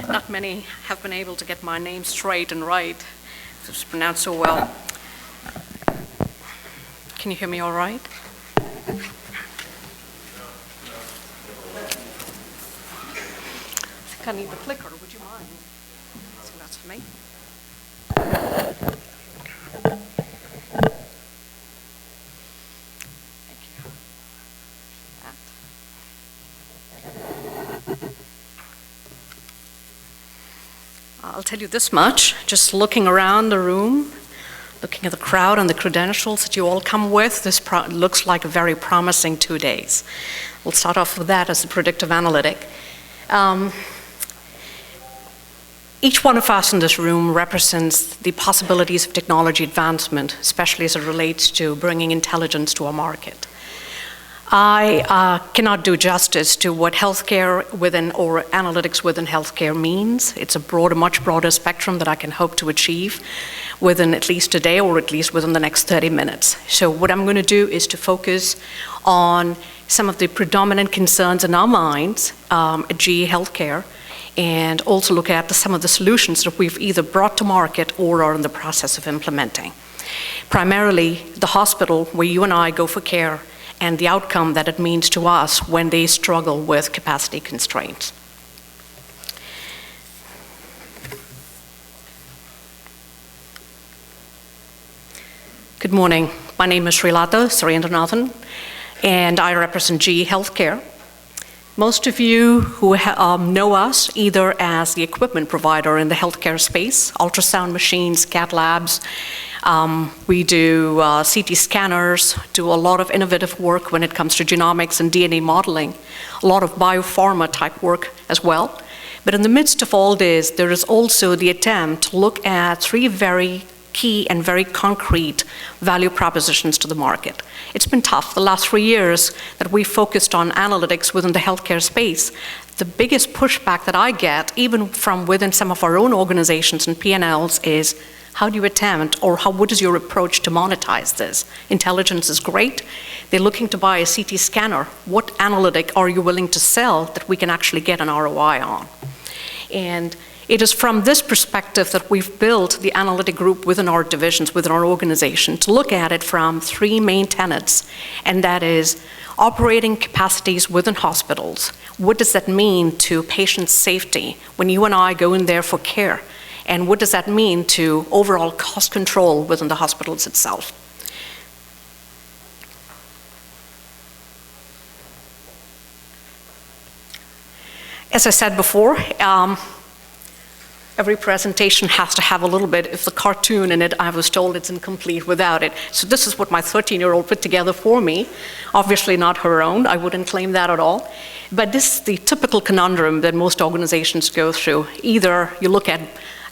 Not many have been able to get my name straight and right. It's pronounced so well. Can you hear me all right? I think I need the clicker. Would you mind? So that's for me. I'll tell you this much, just looking around the room, looking at the crowd and the credentials that you all come with, this looks like a very promising 2 days. We'll start off with that as a predictive analytic. Each one of us in this room represents the possibilities of technology advancement, especially as it relates to bringing intelligence to our market. I cannot do justice to what healthcare within or analytics within healthcare means. It's a much broader spectrum that I can hope to achieve within at least today or at least within the next 30 minutes. So what I'm going to do is to focus on some of the predominant concerns in our minds at GE Healthcare, and also look at some of the solutions that we've either brought to market or are in the process of implementing. Primarily the hospital where you and I go for care, and the outcome that it means to us when they struggle with capacity constraints. Good morning. My name is Sreelatha, Surendranathan, and I represent GE Healthcare. Most of you who know us either as the equipment provider in the healthcare space, ultrasound machines, cath labs. We do CT scanners, do a lot of innovative work when it comes to genomics and DNA modeling, a lot of biopharma type work as well. But in the midst of all this, there is also the attempt to look at 3 very key and very concrete value propositions to the market. It's been tough. The last 3 years that we focused on analytics within the healthcare space, the biggest pushback that I get, even from within some of our own organizations and P&Ls, is how do you attempt, or what is your approach to monetize this? Intelligence is great. They're looking to buy a CT scanner. What analytic are you willing to sell that we can actually get an ROI on? And it is from this perspective that we've built the analytic group within our divisions, within our organization, to look at it from 3 main tenets, and that is operating capacities within hospitals. What does that mean to patient safety when you and I go in there for care? And what does that mean to overall cost control within the hospitals itself? As I said before, every presentation has to have a little bit of the cartoon in it. I was told it's incomplete without it. So this is what my 13-year-old put together for me. Obviously not her own. I wouldn't claim that at all. But this is the typical conundrum that most organizations go through. Either you look at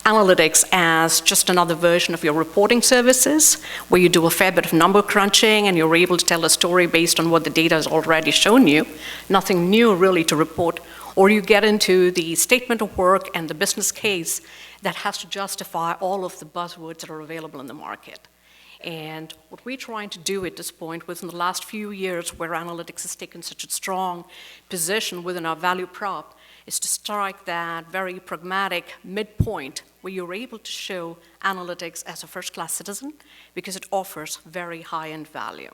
analytics as just another version of your reporting services, where you do a fair bit of number crunching and you're able to tell a story based on what the data has already shown you. Nothing new really to report. Or you get into the statement of work and the business case that has to justify all of the buzzwords that are available in the market. And what we're trying to do at this point within the last few years, where analytics has taken such a strong position within our value prop, is to strike that very pragmatic midpoint where you're able to show analytics as a first-class citizen because it offers very high-end value.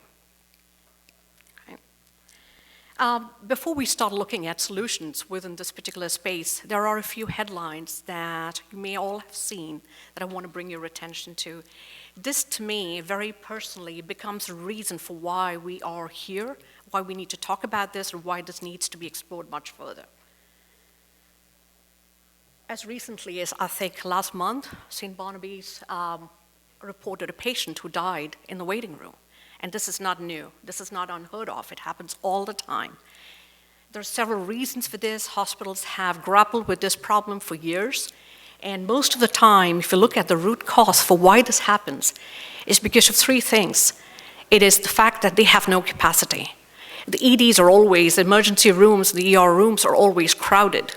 Before we start looking at solutions within this particular space, there are a few headlines that you may all have seen that I want to bring your attention to. This, to me, very personally, becomes a reason for why we are here, why we need to talk about this, or why this needs to be explored much further. As recently as, I think, last month, St. Barnaby's reported a patient who died in the waiting room. And this is not new. This is not unheard of. It happens all the time. There are several reasons for this. Hospitals have grappled with this problem for years. And most of the time, if you look at the root cause for why this happens, is because of 3 things. It is the fact that they have no capacity. The EDs are always, the emergency rooms, the ER rooms are always crowded.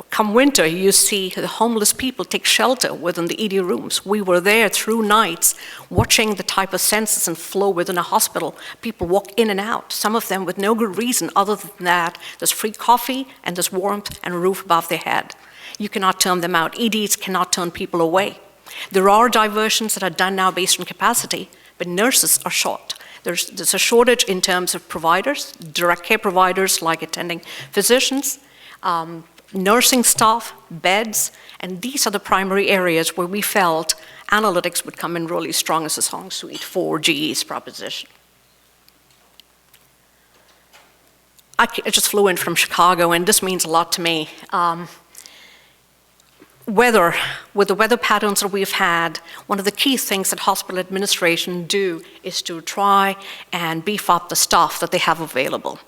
Come winter, you see the homeless people take shelter within the ED rooms. We were there through nights watching the type of census and flow within a hospital. People walk in and out, some of them with no good reason other than that there's free coffee and there's warmth and a roof above their head. you cannot turn them out. EDs cannot turn people away. There are diversions that are done now based on capacity, but nurses are short. There's a shortage in terms of providers, direct care providers like attending physicians, nursing staff, beds, and these are the primary areas where we felt analytics would come in really strong as a song suite for GE's proposition. I just flew in from Chicago, and this means a lot to me. With the weather patterns that we've had, one of the key things that hospital administration do is to try and beef up the staff that they have available.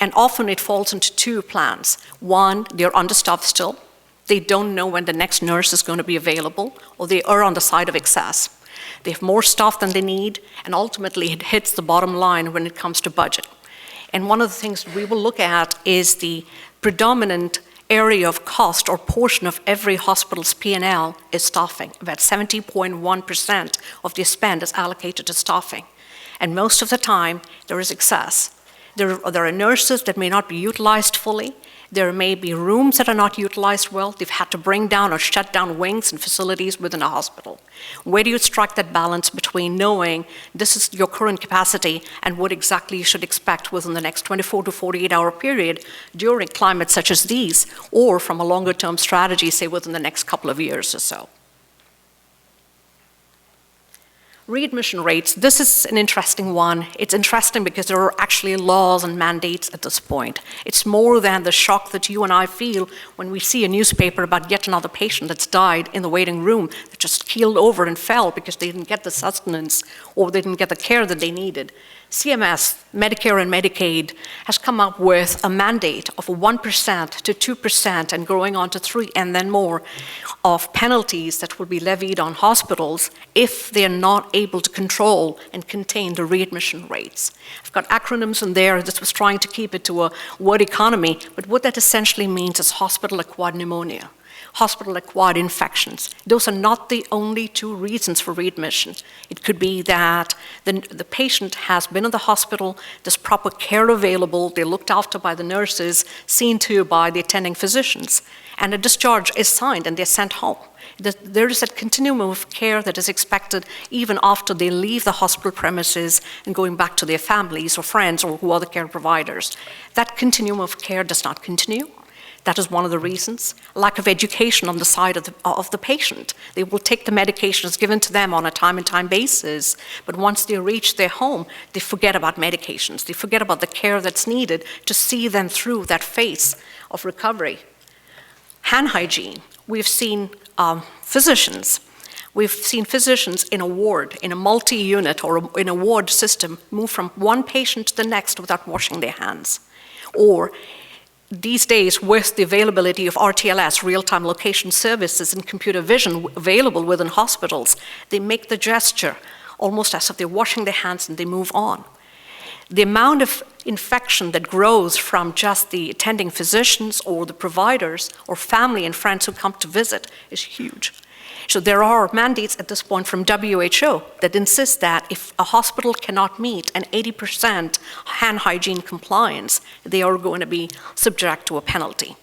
And often it falls into two plans. One, they're understaffed still. They don't know when the next nurse is going to be available, or they are on the side of excess. They have more staff than they need, and ultimately it hits the bottom line when it comes to budget. And one of the things we will look at is the predominant area of cost or portion of every hospital's P&L is staffing. About 70.1% of their spend is allocated to staffing. And most of the time, there is excess. There are nurses that may not be utilized fully. There may be rooms that are not utilized well. They've had to bring down or shut down wings and facilities within a hospital. Where do you strike that balance between knowing this is your current capacity and what exactly you should expect within the next 24 to 48-hour period during climates such as these, or from a longer-term strategy, say within the next couple of years or so? Readmission rates, this is an interesting one. It's interesting because there are actually laws and mandates at this point. It's more than the shock that you and I feel when we see a newspaper about yet another patient that's died in the waiting room, that just keeled over and fell because they didn't get the sustenance or they didn't get the care that they needed. CMS, Medicare and Medicaid, has come up with a mandate of 1% to 2% and growing on to 3% and then more of penalties that will be levied on hospitals if they're not able to control and contain the readmission rates. I've got acronyms in there. This was trying to keep it to a word economy, but what that essentially means is hospital-acquired pneumonia, hospital-acquired infections. Those are not the only two reasons for readmission. It could be that the patient has been in the hospital, there's proper care available, they're looked after by the nurses, seen to by the attending physicians, and a discharge is signed and they're sent home. There is a continuum of care that is expected even after they leave the hospital premises and going back to their families or friends or who are the care providers. That continuum of care does not continue. That is one of the reasons. Lack of education on the side of the patient. They will take the medications given to them on a time-and-time basis, but once they reach their home, they forget about medications. They forget about the care that's needed to see them through that phase of recovery. Hand hygiene. We've seen physicians. We've seen physicians in a ward, in a multi-unit or in a ward system, move from one patient to the next without washing their hands. Or these days, with the availability of RTLS, real-time location services, and computer vision available within hospitals, they make the gesture almost as if they're washing their hands and they move on. The amount of infection that grows from just the attending physicians or the providers or family and friends who come to visit is huge. So there are mandates at this point from WHO that insist that if a hospital cannot meet an 80% hand hygiene compliance, they are going to be subject to a penalty.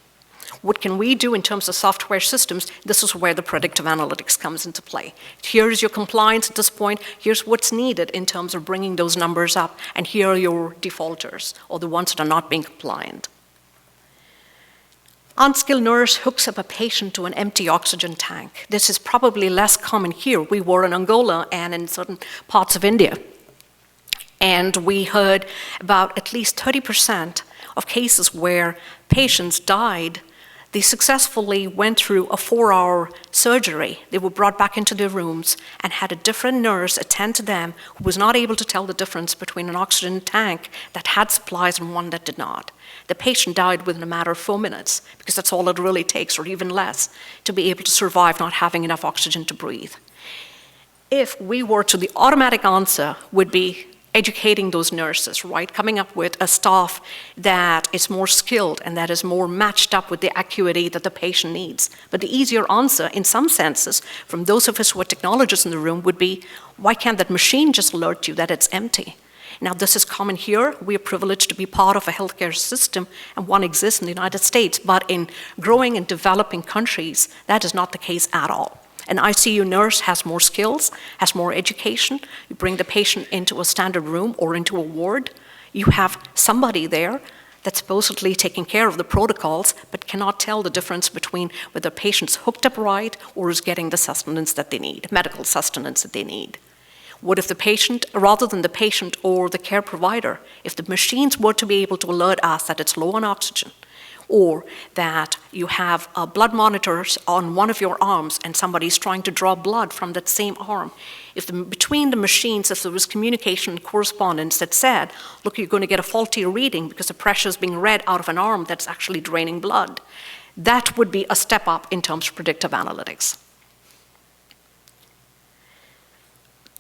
What can we do in terms of software systems? This is where the predictive analytics comes into play. Here is your compliance at this point. Here's what's needed in terms of bringing those numbers up, and here are your defaulters, or the ones that are not being compliant. Unskilled nurse hooks up a patient to an empty oxygen tank. This is probably less common here. We were in Angola and in certain parts of India. And we heard about at least 30% of cases where patients died. They successfully went through a 4-hour surgery. They were brought back into their rooms and had a different nurse attend to them who was not able to tell the difference between an oxygen tank that had supplies and one that did not. The patient died within a matter of 4 minutes because that's all it really takes, or even less, to be able to survive not having enough oxygen to breathe. If we were to, the automatic answer would be educating those nurses, right? Coming up with a staff that is more skilled and that is more matched up with the acuity that the patient needs. But the easier answer, in some senses, from those of us who are technologists in the room would be, why can't that machine just alert you that it's empty? Now, this is common here. We are privileged to be part of a healthcare system, and one exists in the United States. But in growing and developing countries, that is not the case at all. An ICU nurse has more skills, has more education. You bring the patient into a standard room or into a ward. You have somebody there that's supposedly taking care of the protocols, but cannot tell the difference between whether the patient's hooked up right or is getting the sustenance that they need, medical sustenance that they need. What if the patient, rather than the patient or the care provider, if the machines were to be able to alert us that it's low on oxygen, or that you have blood monitors on one of your arms and somebody's trying to draw blood from that same arm, if between the machines, if there was communication and correspondence that said, look, you're going to get a faulty reading because the pressure is being read out of an arm that's actually draining blood, that would be a step up in terms of predictive analytics.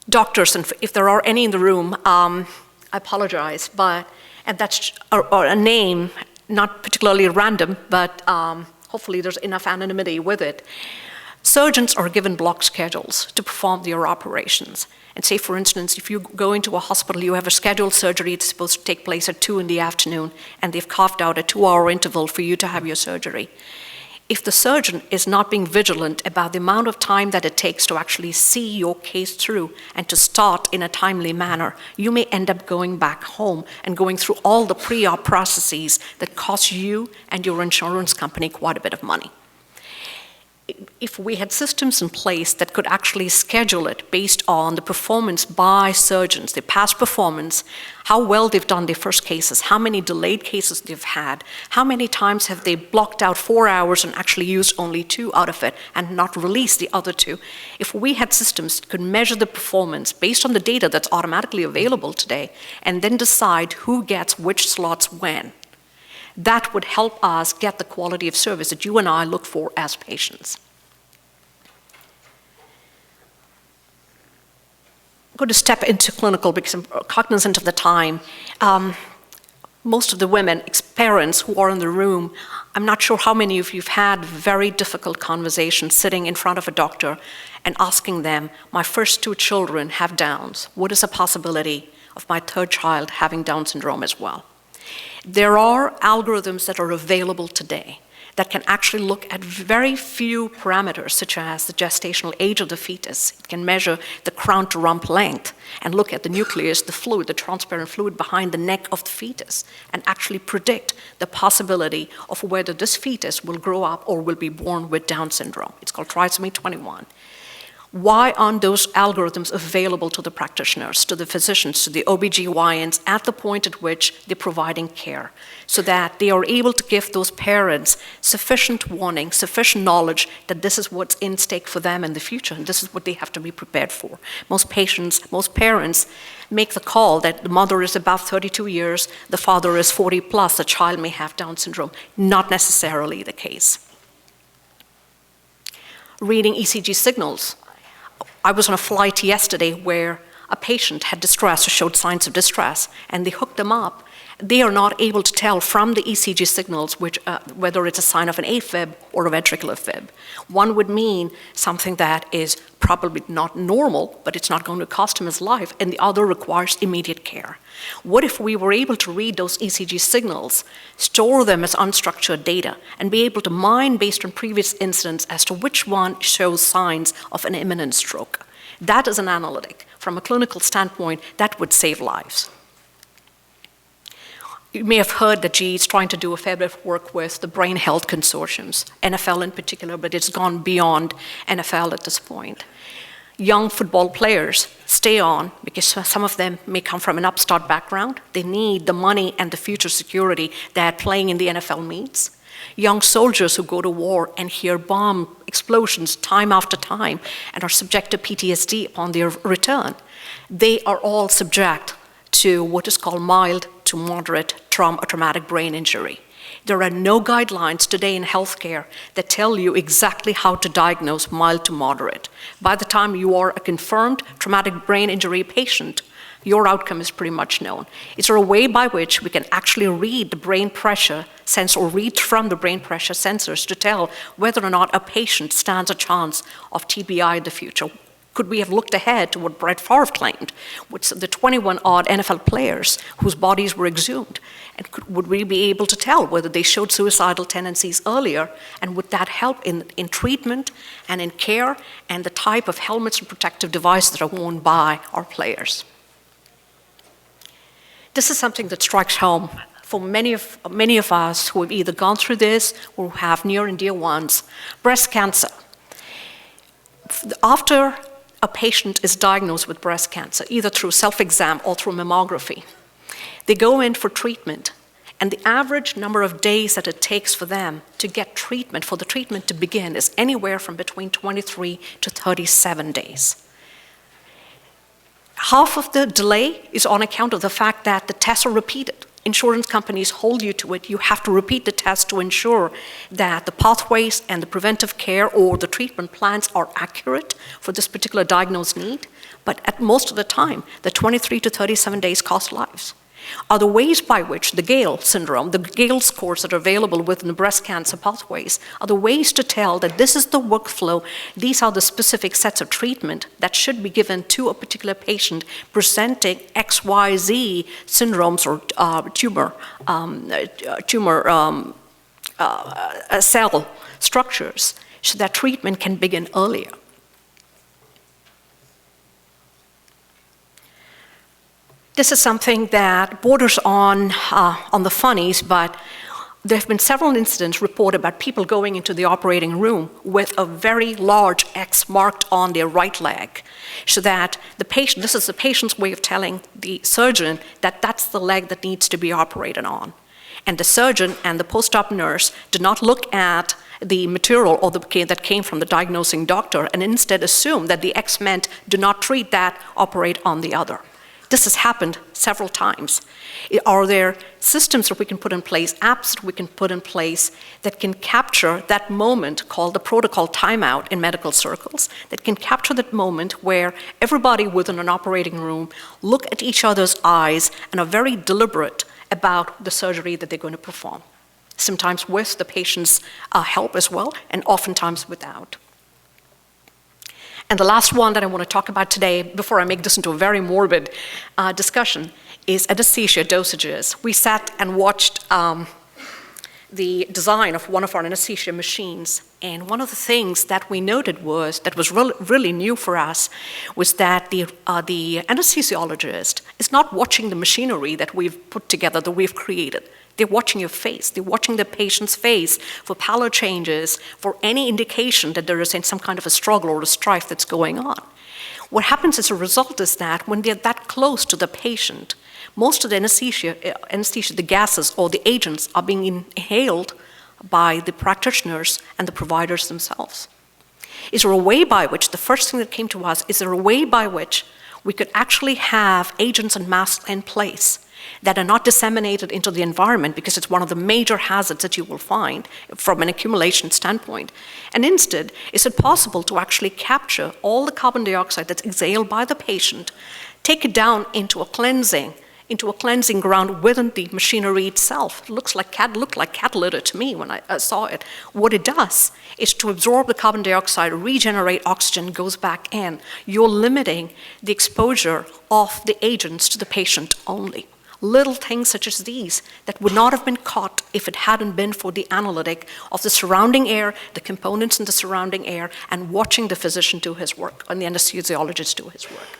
Doctors, and if there are any in the room, I apologize, and that's a name, not particularly random, but hopefully there's enough anonymity with it. Surgeons are given block schedules to perform their operations. And say, for instance, if you go into a hospital, you have a scheduled surgery that's supposed to take place at 2 in the afternoon, and they've carved out a 2-hour interval for you to have your surgery. If the surgeon is not being vigilant about the amount of time that it takes to actually see your case through and to start in a timely manner, you may end up going back home and going through all the pre-op processes that cost you and your insurance company quite a bit of money. If we had systems in place that could actually schedule it based on the performance by surgeons, their past performance, how well they've done their first cases, how many delayed cases they've had, how many times have they blocked out 4 hours and actually used only 2 out of it and not released the other 2. If we had systems that could measure the performance based on the data that's automatically available today and then decide who gets which slots when, that would help us get the quality of service that you and I look for as patients. I'm going to step into clinical because I'm cognizant of the time. Most of the women, parents who are in the room, I'm not sure how many of you have had very difficult conversations sitting in front of a doctor and asking them, my first 2 children have Downs. What is the possibility of my 3rd child having Down syndrome as well? There are algorithms that are available today that can actually look at very few parameters, such as the gestational age of the fetus. It can measure the crown to rump length and look at the nucleus, the fluid, the transparent fluid behind the neck of the fetus, and actually predict the possibility of whether this fetus will grow up or will be born with Down syndrome. It's called trisomy 21. Why aren't those algorithms available to the practitioners, to the physicians, to the OBGYNs at the point at which they're providing care, so that they are able to give those parents sufficient warning, sufficient knowledge that this is what's in stake for them in the future, and this is what they have to be prepared for. Most parents make the call that the mother is about 32 years, the father is 40 plus, the child may have Down syndrome. Not necessarily the case. Reading ECG signals. I was on a flight yesterday where a patient had distress or showed signs of distress, and they hooked them up. They are not able to tell from the ECG signals whether it's a sign of an AFib or a ventricular fib. One would mean something that is probably not normal, but it's not going to cost him his life, and the other requires immediate care. What if we were able to read those ECG signals, store them as unstructured data, and be able to mine based on previous incidents as to which one shows signs of an imminent stroke? That is an analytic. From a clinical standpoint, that would save lives. You may have heard that GE is trying to do a fair bit of work with the brain health consortiums, NFL in particular, but it's gone beyond NFL at this point. Young football players stay on because some of them may come from an upstart background. They need the money and the future security that playing in the NFL means. Young soldiers who go to war and hear bomb explosions time after time and are subject to PTSD upon their return. They are all subject to what is called mild to moderate traumatic brain injury. There are no guidelines today in healthcare that tell you exactly how to diagnose mild to moderate. By the time you are a confirmed traumatic brain injury patient, your outcome is pretty much known. Is there a way by which we can actually read the brain pressure sensor or read from the brain pressure sensors to tell whether or not a patient stands a chance of TBI in the future? Could we have looked ahead to what Brett Favre claimed, with the 21-odd NFL players whose bodies were exhumed? And would we be able to tell whether they showed suicidal tendencies earlier? And would that help in treatment and in care and the type of helmets and protective devices that are worn by our players? This is something that strikes home for many of us who have either gone through this or who have near and dear ones. Breast cancer. After a patient is diagnosed with breast cancer, either through self-exam or through mammography, they go in for treatment, and the average number of days that it takes for them to get treatment, for the treatment to begin, is anywhere from between 23 to 37 days. Half of the delay is on account of the fact that the tests are repeated. Insurance companies hold you to it. You have to repeat the test to ensure that the pathways and the preventive care or the treatment plans are accurate for this particular diagnosed need. But at most of the time, the 23 to 37 days cost lives. Are the ways by which the Gale syndrome, the Gale scores that are available within the breast cancer pathways, are the ways to tell that this is the workflow, these are the specific sets of treatment that should be given to a particular patient presenting XYZ syndromes or tumor cell structures, so that treatment can begin earlier. This is something that borders on the funnies, but there have been several incidents reported about people going into the operating room with a very large X marked on their right leg, so that the patient, this is the patient's way of telling the surgeon that that's the leg that needs to be operated on. And the surgeon and the post-op nurse did not look at the material or that came from the diagnosing doctor and instead assume that the X meant do not treat that, operate on the other. This has happened several times. Are there systems that we can put in place, apps that we can put in place that can capture that moment called the protocol timeout in medical circles, that can capture that moment where everybody within an operating room look at each other's eyes and are very deliberate about the surgery that they're going to perform, sometimes with the patient's help as well, and oftentimes without. And the last one that I want to talk about today, before I make this into a very morbid discussion, is anesthesia dosages. We sat and watched the design of one of our anesthesia machines, and one of the things that we noted was, that was really new for us, was that the anesthesiologist is not watching the machinery that we've put together, that we've created. They're watching your face. They're watching the patient's face for pallor changes, for any indication that there is some kind of a struggle or a strife that's going on. What happens as a result is that when they're that close to the patient, most of the anesthesia, the gases or the agents are being inhaled by the practitioners and the providers themselves. Is there a way by which, the first thing that came to us, is there a way by which we could actually have agents and masks in place that are not disseminated into the environment, because it's one of the major hazards that you will find from an accumulation standpoint. And instead, is it possible to actually capture all the carbon dioxide that's exhaled by the patient, take it down into a cleansing ground within the machinery itself? It looked like cat litter to me when I saw it. What it does is to absorb the carbon dioxide, regenerate oxygen, goes back in. You're limiting the exposure of the agents to the patient only. Little things such as these that would not have been caught if it hadn't been for the analytic of the surrounding air, the components in the surrounding air, and watching the physician do his work, and the anesthesiologist do his work.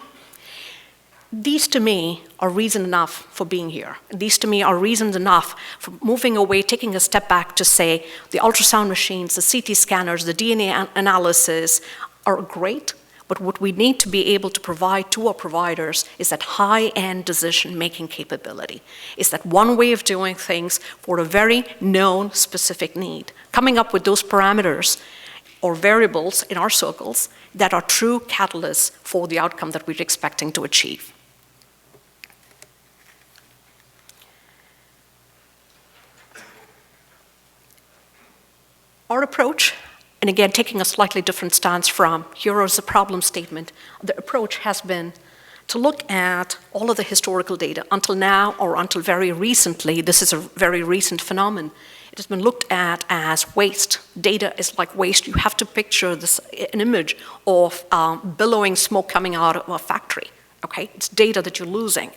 These to me are reason enough for being here. These to me are reasons enough for moving away, taking a step back to say the ultrasound machines, the CT scanners, the DNA analysis are great. But what we need to be able to provide to our providers is that high-end decision-making capability. Is that one way of doing things for a very known specific need. Coming up with those parameters or variables in our circles that are true catalysts for the outcome that we're expecting to achieve. Our approach, and again, taking a slightly different stance from here is a problem statement, the approach has been to look at all of the historical data until now or until very recently. This is a very recent phenomenon, It has been looked at as waste. Data is like waste. You have to picture an image of billowing smoke coming out of a factory. Okay, it's data that you're losing.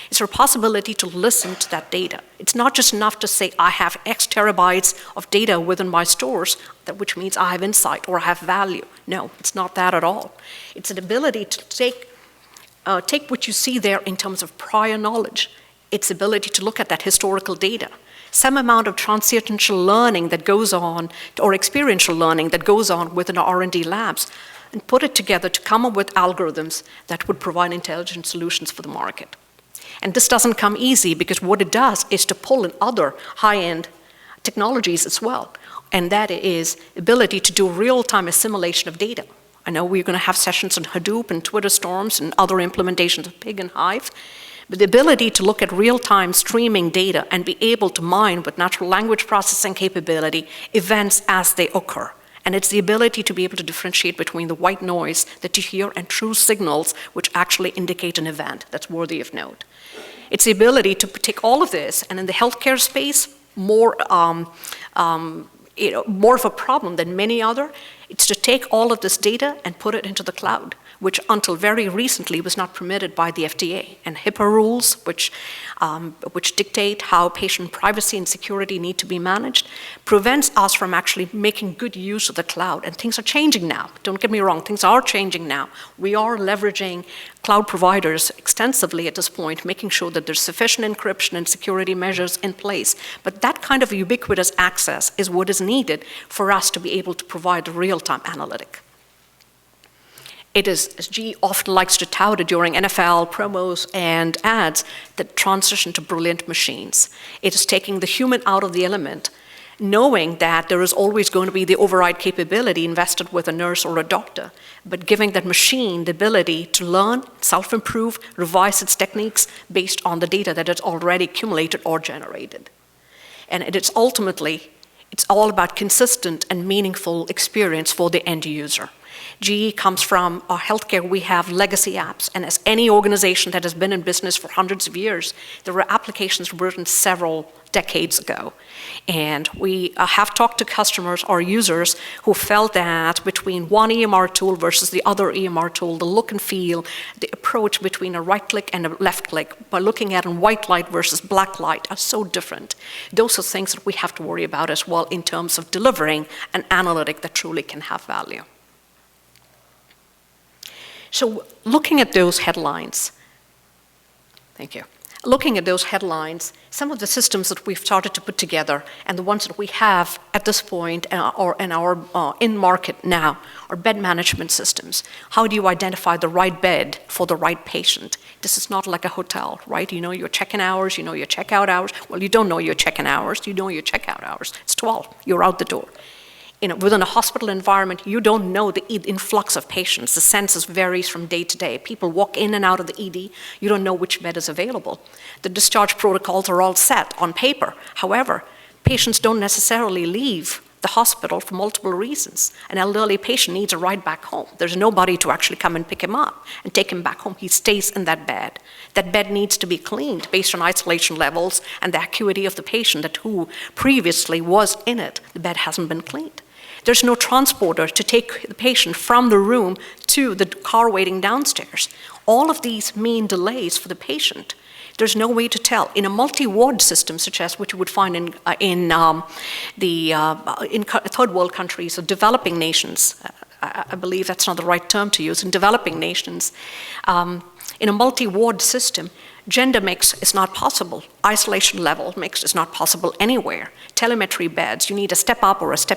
Is there a possibility to listen to that data? It's not just enough to say, I have X terabytes of data within my stores, which means I have insight or I have value. No, it's not that at all. It's an ability to take what you see there in terms of prior knowledge, its ability to look at that historical data, some amount of transcendental learning that goes on, or experiential learning that goes on within our R&D labs, and put it together to come up with algorithms that would provide intelligent solutions for the market. And this doesn't come easy, because what it does is to pull in other high-end technologies as well, and that is ability to do real-time assimilation of data. I know we're going to have sessions on Hadoop and Twitter storms and other implementations of Pig and Hive, but the ability to look at real-time streaming data and be able to mine with natural language processing capability events as they occur. And it's the ability to be able to differentiate between the white noise that you hear and true signals which actually indicate an event that's worthy of note. It's the ability to take all of this, and in the healthcare space, more of a problem than many other, it's to take all of this data and put it into the cloud, which until very recently was not permitted by the FDA. And HIPAA rules, which dictate how patient privacy and security need to be managed, prevents us from actually making good use of the cloud. And things are changing now. Don't get me wrong, things are changing now. We are leveraging cloud providers extensively at this point, making sure that there's sufficient encryption and security measures in place. But that kind of ubiquitous access is what is needed for us to be able to provide a real-time analytic. It is, as G often likes to tout it during NFL promos and ads, the transition to brilliant machines. It is taking the human out of the element, knowing that there is always going to be the override capability invested with a nurse or a doctor, but giving that machine the ability to learn, self-improve, revise its techniques based on the data that it's already accumulated or generated. And it's ultimately, it's all about consistent and meaningful experience for the end user. GE comes from our healthcare. We have legacy apps, and as any organization that has been in business for hundreds of years, there were applications written several decades ago. And we have talked to customers or users who felt that between one EMR tool versus the other EMR tool, the look and feel, the approach between a right click and a left click, by looking at in white light versus black light, are so different. Those are things that we have to worry about as well in terms of delivering an analytic that truly can have value. So looking at those headlines, thank you. Looking at those headlines, some of the systems that we've started to put together and the ones that we have at this point or in our in-market now are bed management systems. How do you identify the right bed for the right patient? This is not like a hotel, right? You know your check-in hours, you know your check-out hours. Well, you don't know your check-in hours, you know your check-out hours. It's 12, you're out the door. Within a hospital environment, you don't know the influx of patients. The census varies from day to day. People walk in and out of the ED. You don't know which bed is available. The discharge protocols are all set on paper. However, patients don't necessarily leave the hospital for multiple reasons. An elderly patient needs a ride back home. There's nobody to actually come and pick him up and take him back home. He stays in that bed. That bed needs to be cleaned based on isolation levels and the acuity of the patient that who previously was in it. The bed hasn't been cleaned. There's no transporter to take the patient from the room to the car waiting downstairs. All of these mean delays for the patient. There's no way to tell. In a multi-ward system, such as what you would find in third world countries or developing nations, I believe that's not the right term to use, in developing nations, in a multi-ward system, gender mix is not possible. Isolation level mix is not possible anywhere. Telemetry beds, you need a step up or a step